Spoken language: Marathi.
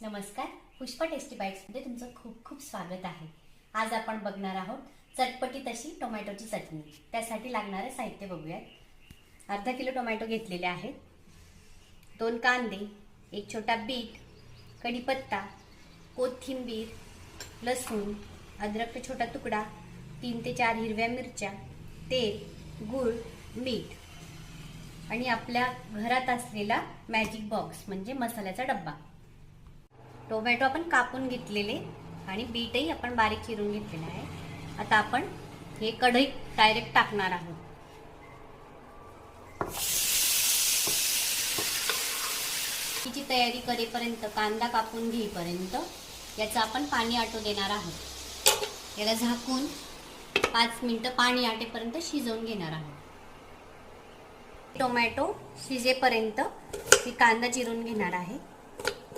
नमस्कार, पुष्पा टेस्टी बाईट्समध्ये तुमचं खूप खूप स्वागत आहे। आज आपण बघणार आहोत चटपटीत अशी टोमॅटोची चटणी। त्यासाठी लागणारे साहित्य बघूयात। अर्धा किलो टोमॅटो घेतलेले आहेत, 2 कांदे, एक छोटा बीट, कढीपत्ता, कोथिंबीर, लसूण, अद्रकचा छोटा तुकडा, 3 ते 4 हिरव्या मिरच्या, तेल, गूळ, मीठ आणि आपल्या घरात असलेला मॅजिक बॉक्स म्हणजे मसाल्याचा डब्बा। टोमॅटो आपण कापून घेतलेले आणि बीटही आपण बारीक चिरून घेतलेला आहे। आता आपण हे कढईत डायरेक्ट टाकणार आहोत। हिची तयारी करेपर्यंत, कांदा कापून घेईपर्यंत याचं आपण पाणी आटू देणार आहोत। याला झाकून 5 मिनिटं पाणी आटेपर्यंत शिजवून घेणार आहोत। टोमॅटो शिजेपर्यंत मी कांदा चिरून घेणार आहे।